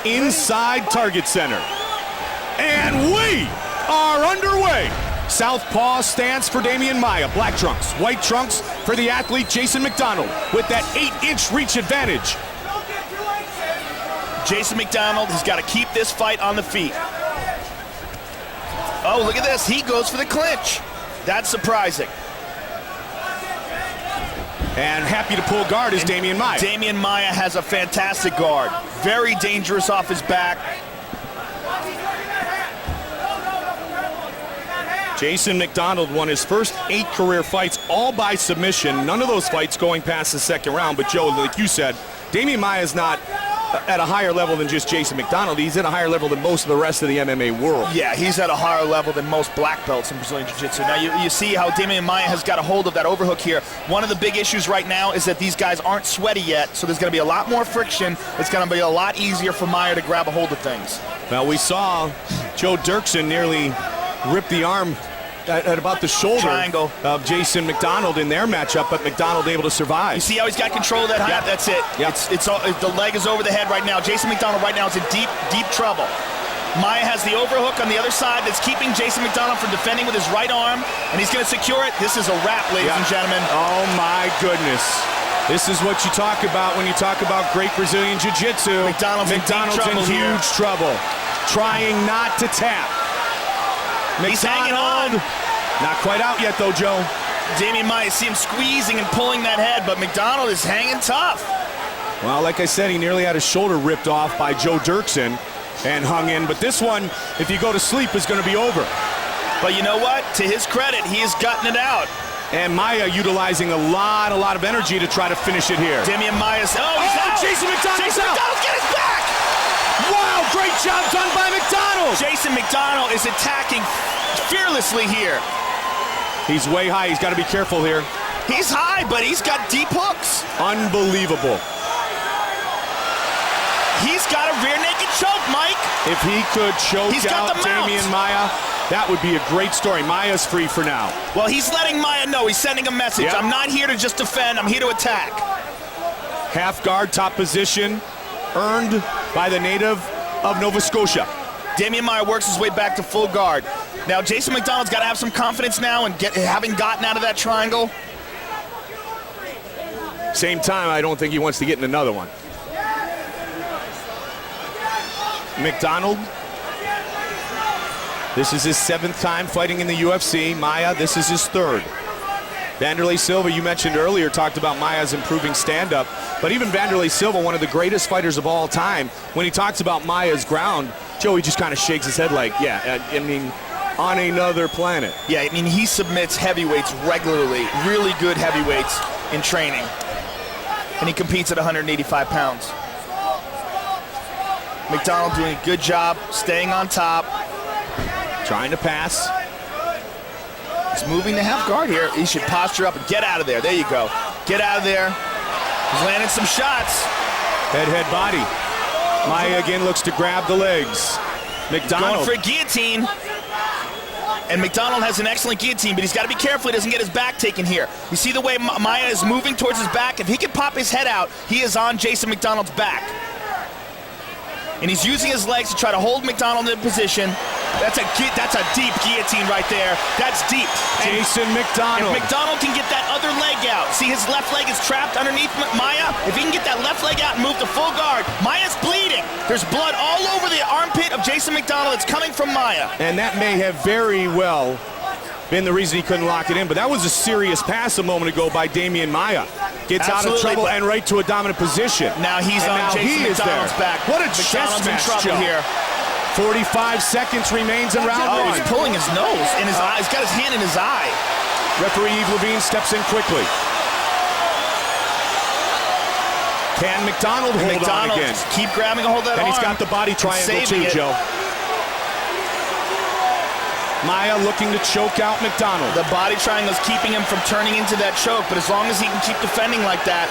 inside target center. And we are underway. Southpaw stance for Damian Maia. Black trunks, white trunks for the athlete Jason MacDonald with that 8-inch reach advantage. Jason MacDonald has got to keep this fight on the feet. Oh, look at this. He goes for the clinch. That's surprising. And happy to pull guard is Damian Maia. Damian Maia has a fantastic guard. Very dangerous off his back. Jason MacDonald won his first 8 career fights all by submission. None of those fights going past the second round. But Joe, like you said, Damian Maia is not at a higher level than just Jason MacDonald. He's at a higher level than most of the rest of the MMA world. Yeah, he's at a higher level than most black belts in Brazilian Jiu-Jitsu. Now, you see how Damian Maia has got a hold of that overhook here. One of the big issues right now is that these guys aren't sweaty yet, so there's going to be a lot more friction. It's going to be a lot easier for Maia to grab a hold of things. Well, we saw Joe Dirksen nearly rip the arm at about the shoulder triangle of Jason MacDonald in their matchup, but MacDonald able to survive. You see how he's got control of that height? Yep. That's it. Yep. It's the leg is over the head right now. Jason MacDonald right now is in deep, deep trouble. Maia has the overhook on the other side that's keeping Jason MacDonald from defending with his right arm, and he's going to secure it. This is a wrap, ladies and gentlemen. Oh, my goodness. This is what you talk about when you talk about great Brazilian Jiu-Jitsu. MacDonald's in huge trouble, trying not to tap. He's hanging on. Not quite out yet, though, Joe. Damian Maia, see him squeezing and pulling that head, but MacDonald is hanging tough. Well, like I said, he nearly had his shoulder ripped off by Joe Dirksen and hung in. But this one, if you go to sleep, is going to be over. But you know what? To his credit, he has gotten it out. And Maia utilizing a lot of energy to try to finish it here. Damian Maia's, he's out. Jason MacDonald's out. MacDonald's got his back. Wow, great job done by MacDonald. Jason MacDonald is attacking fearlessly here. He's way high. He's got to be careful here. He's high, but he's got deep hooks. Unbelievable. He's got a rear naked choke, Mike. If he could choke out Damian Maia, that would be a great story. Maia's free for now. Well, he's letting Maia know. He's sending a message. Yep. I'm not here to just defend. I'm here to attack. Half guard, top position, earned by the native of Nova Scotia. Damian Maia works his way back to full guard. Now, Jason MacDonald's got to have some confidence now and having gotten out of that triangle. Same time, I don't think he wants to get in another one. MacDonald, this is his 7th time fighting in the UFC. Maia, this is his 3rd. Vanderlei Silva, you mentioned earlier, talked about Maia's improving stand-up. But even Vanderlei Silva, one of the greatest fighters of all time, when he talks about Maia's ground, Joey just kind of shakes his head like, yeah, I mean, on another planet. Yeah, I mean, he submits heavyweights regularly, really good heavyweights in training. And he competes at 185 pounds. MacDonald doing a good job, staying on top. Trying to pass. He's moving to half guard here. He should posture up and get out of there. There you go. Get out of there. He's landing some shots. Head, body. Maia again looks to grab the legs. MacDonald. Going for a guillotine. And MacDonald has an excellent guillotine, but he's got to be careful he doesn't get his back taken here. You see the way Maia is moving towards his back? If he can pop his head out, he is on Jason MacDonald's back. And he's using his legs to try to hold MacDonald in position. That's a deep guillotine right there. That's deep. Jason MacDonald. If MacDonald can get that other leg out, see his left leg is trapped underneath Maia. If he can get that left leg out and move to full guard, Maia's bleeding. There's blood all over the armpit of Jason MacDonald. It's coming from Maia. And that may have very well been the reason he couldn't lock it in. But that was a serious pass a moment ago by Damian Maia. Gets out of trouble and right to a dominant position. Now he's on Jason MacDonald's back. What a chest match, Joe. Here. 45 seconds remains in round one. He's pulling his nose in his eye. He's got his hand in his eye. Referee Yves Levine steps in quickly. Can MacDonald hold on again? Keep grabbing a hold of that arm. And he's got the body triangle too, Joe. Maia looking to choke out MacDonald. The body triangle is keeping him from turning into that choke, but as long as he can keep defending like that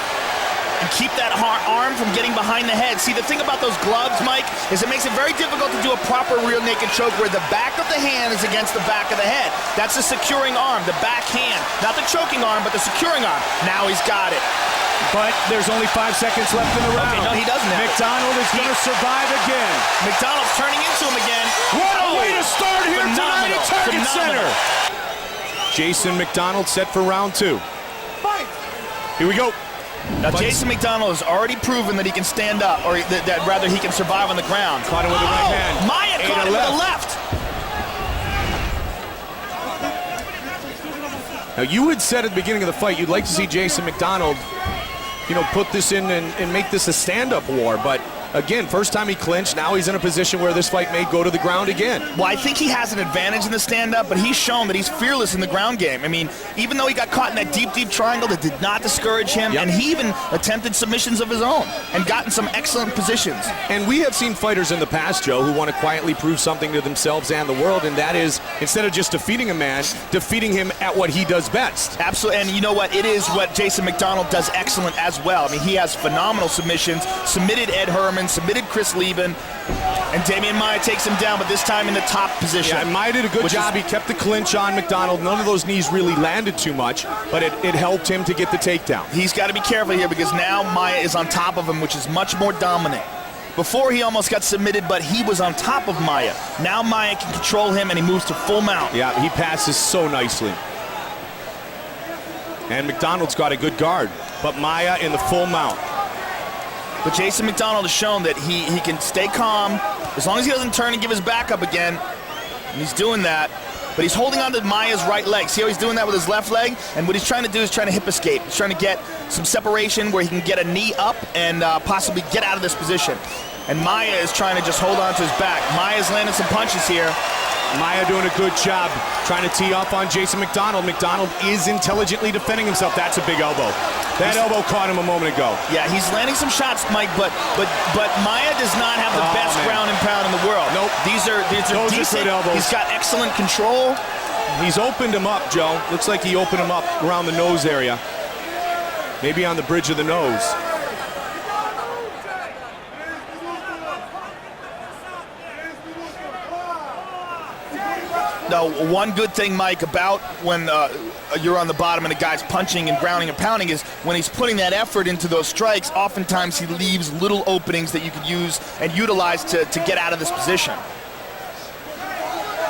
and keep that arm from getting behind the head. See, the thing about those gloves, Mike, is it makes it very difficult to do a proper rear naked choke where the back of the hand is against the back of the head. That's the securing arm, the back hand. Not the choking arm, but the securing arm. Now he's got it. But there's only 5 seconds left in the round. Okay, no, he doesn't have it. McDonald is going to survive again. McDonald's turning into him again. What a way to start here tonight at Target Phenomenal. Center. Jason McDonald set for round 2. Here we go. Now, Jason McDonald has already proven that he can stand up, or that rather he can survive on the ground. Caught him with the right hand. Maia caught him with the left. Now, you had said at the beginning of the fight you'd like to see Jason McDonald, put this in and make this a stand-up war. But, again, first time he clinched, now he's in a position where this fight may go to the ground again. Well, I think he has an advantage in the stand-up, but he's shown that he's fearless in the ground game. I mean, even though he got caught in that deep, deep triangle, that did not discourage him, and he even attempted submissions of his own and gotten some excellent positions. And we have seen fighters in the past, Joe, who want to quietly prove something to themselves and the world, and that is, instead of just defeating a man, defeating him at what he does best. Absolutely, and you know what? It is what Jason McDonald does excellent as well. I mean, he has phenomenal submissions, submitted Ed Herman, submitted Chris Lieben, and Damian Maia takes him down, but this time in the top position. Yeah, and Maia did a good job. He kept the clinch on McDonald. None of those knees really landed too much, but it helped him to get the takedown. He's got to be careful here because now Maia is on top of him, which is much more dominant. Before he almost got submitted, but he was on top of Maia. Now Maia can control him, and he moves to full mount. Yeah, he passes so nicely. And McDonald's got a good guard, but Maia in the full mount. But Jason McDonald has shown that he can stay calm as long as he doesn't turn and give his back up again. And he's doing that. But he's holding on to Maia's right leg. See how he's doing that with his left leg? And what he's trying to do is trying to hip escape. He's trying to get some separation where he can get a knee up and possibly get out of this position. And Maia is trying to just hold on to his back. Maia's landing some punches here. Maia doing a good job trying to tee off on Jason McDonald. McDonald is intelligently defending himself. That's a big elbow. That elbow caught him a moment ago. Yeah, he's landing some shots, Mike, but Maia does not have the best ground and pound in the world. Nope. These are decent. Good elbows. He's got excellent control. He's opened him up, Joe. Looks like he opened him up around the nose area. Maybe on the bridge of the nose. Now, one good thing, Mike, about when you're on the bottom and a guy's punching and grounding and pounding is when he's putting that effort into those strikes, oftentimes he leaves little openings that you could use and utilize to get out of this position.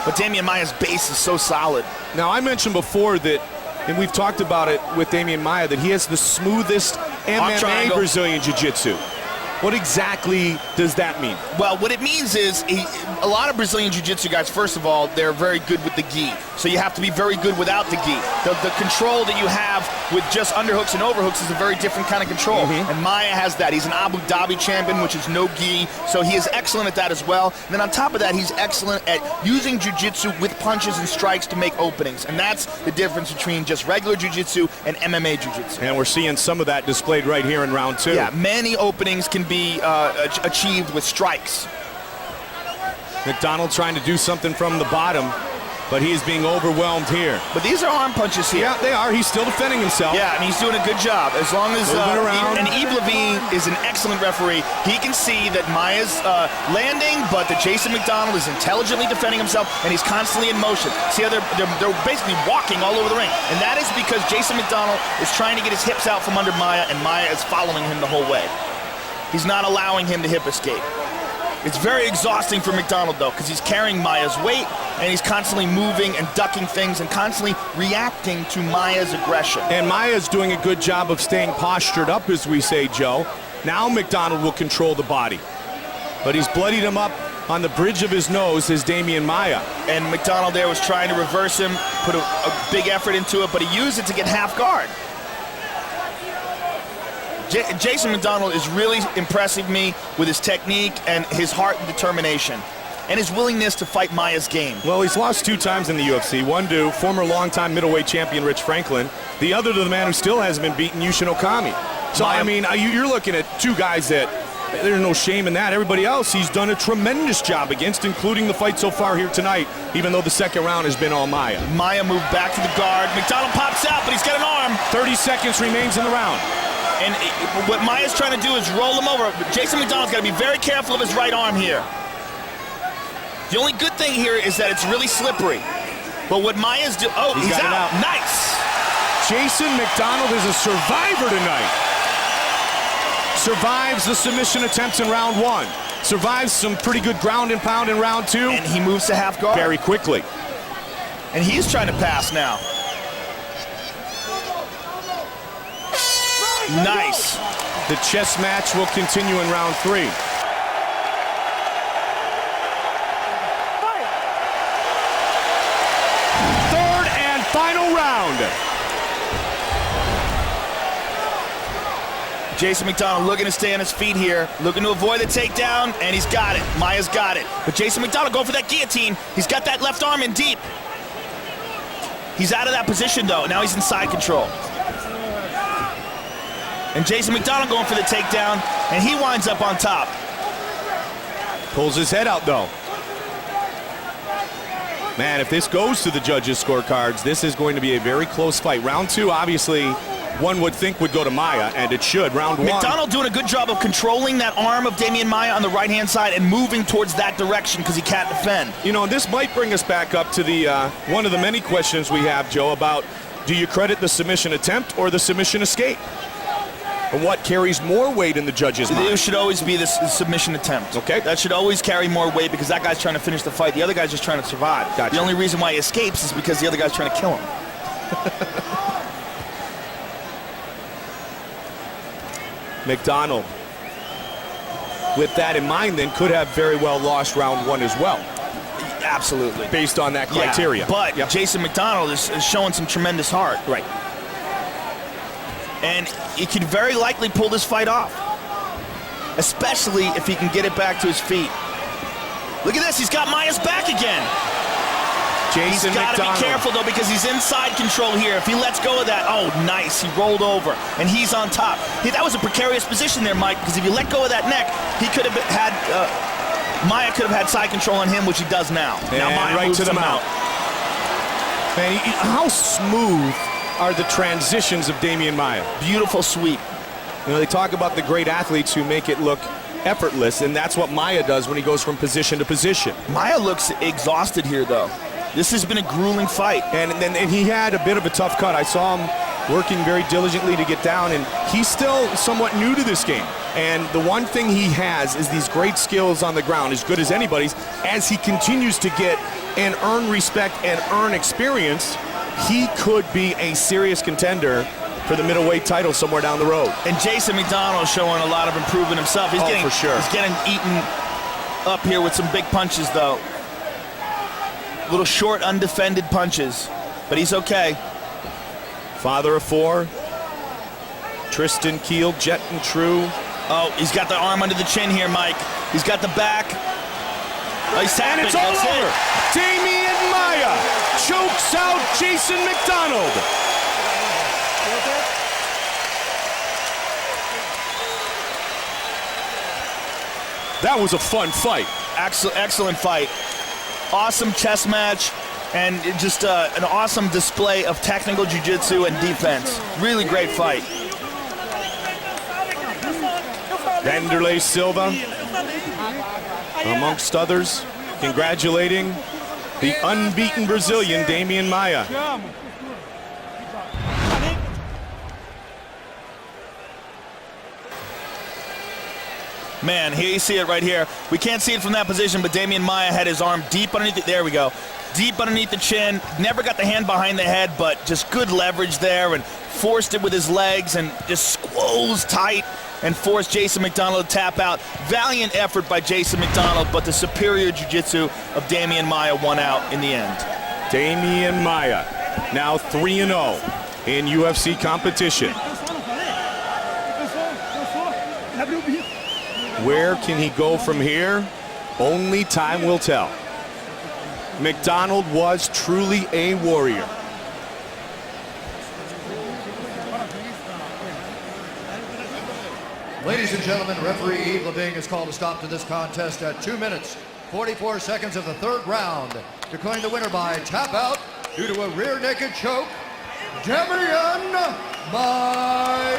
But Damian Maia's base is so solid. Now, I mentioned before that, and we've talked about it with Damian Maia, that he has the smoothest MMA Brazilian Jiu-Jitsu. What exactly does that mean? Well, what it means is a lot of Brazilian Jiu-Jitsu guys, first of all, they're very good with the gi. So you have to be very good without the gi. The control that you have with just underhooks and overhooks is a very different kind of control. And Maia has that. He's an Abu Dhabi champion, which is no gi. So he is excellent at that as well. And then on top of that, he's excellent at using Jiu-Jitsu with punches and strikes to make openings. And that's the difference between just regular Jiu-Jitsu and MMA Jiu-Jitsu. And we're seeing some of that displayed right here in round 2. Yeah, many openings can be achieved with strikes. McDonald trying to do something from the bottom, but he is being overwhelmed here. But these are arm punches here. Yeah, they are. He's still defending himself. Yeah, and he's doing a good job. As long as and Yves Levine is an excellent referee. He can see that Maia's landing, but that Jason McDonald is intelligently defending himself, and he's constantly in motion. See how they're basically walking all over the ring, and that is because Jason McDonald is trying to get his hips out from under Maia, and Maia is following him the whole way. He's not allowing him to hip escape. It's very exhausting for McDonald, though, because he's carrying Maia's weight, and he's constantly moving and ducking things and constantly reacting to Maia's aggression. And Maia's doing a good job of staying postured up, as we say, Joe. Now McDonald will control the body. But he's bloodied him up on the bridge of his nose, is Damian Maia. And McDonald there was trying to reverse him, put a big effort into it, but he used it to get half guard. Jason McDonald is really impressing me with his technique and his heart and determination and his willingness to fight Maia's game. Well, he's lost 2 times in the UFC. One to former longtime middleweight champion Rich Franklin. The other to the man who still hasn't been beaten, Yushin Okami. So, I mean, you're looking at 2 guys that there's no shame in that. Everybody else he's done a tremendous job against, including the fight so far here tonight, even though the second round has been all Maia. Maia moved back to the guard. McDonald pops out, but he's got an arm. 30 seconds remains in the round. And what Maia's trying to do is roll him over. Jason McDonald's got to be very careful of his right arm here. The only good thing here is that it's really slippery. But what Maia's doing... Oh, he's out. Nice. Jason McDonald is a survivor tonight. survives the submission attempts in round 1. Survives some pretty good ground and pound in round 2. And he moves to half guard. Very quickly. And he's trying to pass now. Nice. The chess match will continue in round 3. Third and final round. Jason MacDonald looking to stay on his feet here, looking to avoid the takedown, and he's got it. Maia's got it. But Jason MacDonald going for that guillotine. He's got that left arm in deep. He's out of that position, though. Now he's in side control. And Jason MacDonald going for the takedown, and he winds up on top. Pulls his head out, though. Man, if this goes to the judges' scorecards, this is going to be a very close fight. Round 2, obviously, one would think would go to Maia, and it should. Round 1. MacDonald doing a good job of controlling that arm of Demian Maia on the right-hand side and moving towards that direction because he can't defend. You know, this might bring us back up to the one of the many questions we have, Joe, about do you credit the submission attempt or the submission escape? And what carries more weight in the judges' mind? It should always be the submission attempt. Okay. That should always carry more weight because that guy's trying to finish the fight. The other guy's just trying to survive. Gotcha. The only reason why he escapes is because the other guy's trying to kill him. MacDonald, with that in mind, then could have very well lost round 1 as well. Absolutely. Based on that criteria. Yeah, but yep. Jason MacDonald is showing some tremendous heart. Right. And he could very likely pull this fight off, especially if he can get it back to his feet. Look at this, he's got Maia's back again. Jason He's got to MacDonald. be careful, though, because he's inside control here. If he lets go of that, oh, nice. He rolled over, and he's on top. That was a precarious position there, Mike, because if you let go of that neck, he could have had, Maia could have had side control on him, which he does now. Now Maia right moves to the him mount. Man, how smooth are the transitions of Demian Maia? Beautiful sweep. You know, they talk about the great athletes who make it look effortless, and that's what Maia does when he goes from position to position. Maia looks exhausted here, though. This has been a grueling fight. And he had a bit of a tough cut. I saw him working very diligently to get down, and he's still somewhat new to this game. And the one thing he has is these great skills on the ground, as good as anybody's. As he continues to get and earn respect and earn experience, he could be a serious contender for the middleweight title somewhere down the road. And Jason MacDonald is showing a lot of improvement himself. He's for sure. He's getting eaten up here with some big punches, though. Little short, undefended punches, but he's okay. Father of 4, Tristan Kiel, Jet and True. Oh, he's got the arm under the chin here, Mike. He's got the back. Oh, he's tapping. And it's all That's over. it. Demian Maia chokes out Jason MacDonald. That was a fun fight. Excellent fight. Awesome chess match, and just an awesome display of technical jiu-jitsu and defense. Really great fight. Vanderlei Silva, amongst others, congratulating the unbeaten Brazilian Demian Maia. Man, here you see it right here. We can't see it from that position, but Demian Maia had his arm deep underneath it. There we go. Deep underneath the chin. Never got the hand behind the head, but just good leverage there and forced it with his legs and just squoze tight and forced Jason MacDonald to tap out. Valiant effort by Jason MacDonald, but the superior jiu-jitsu of Demian Maia won out in the end. Demian Maia, now 3-0 in UFC competition. Where can he go from here? Only time will tell. MacDonald was truly a warrior. Ladies and gentlemen, referee Yves Leving has called a stop to this contest at 2 minutes, 44 seconds of the third round, declaring the winner by tap out due to a rear naked choke, Demian Maia.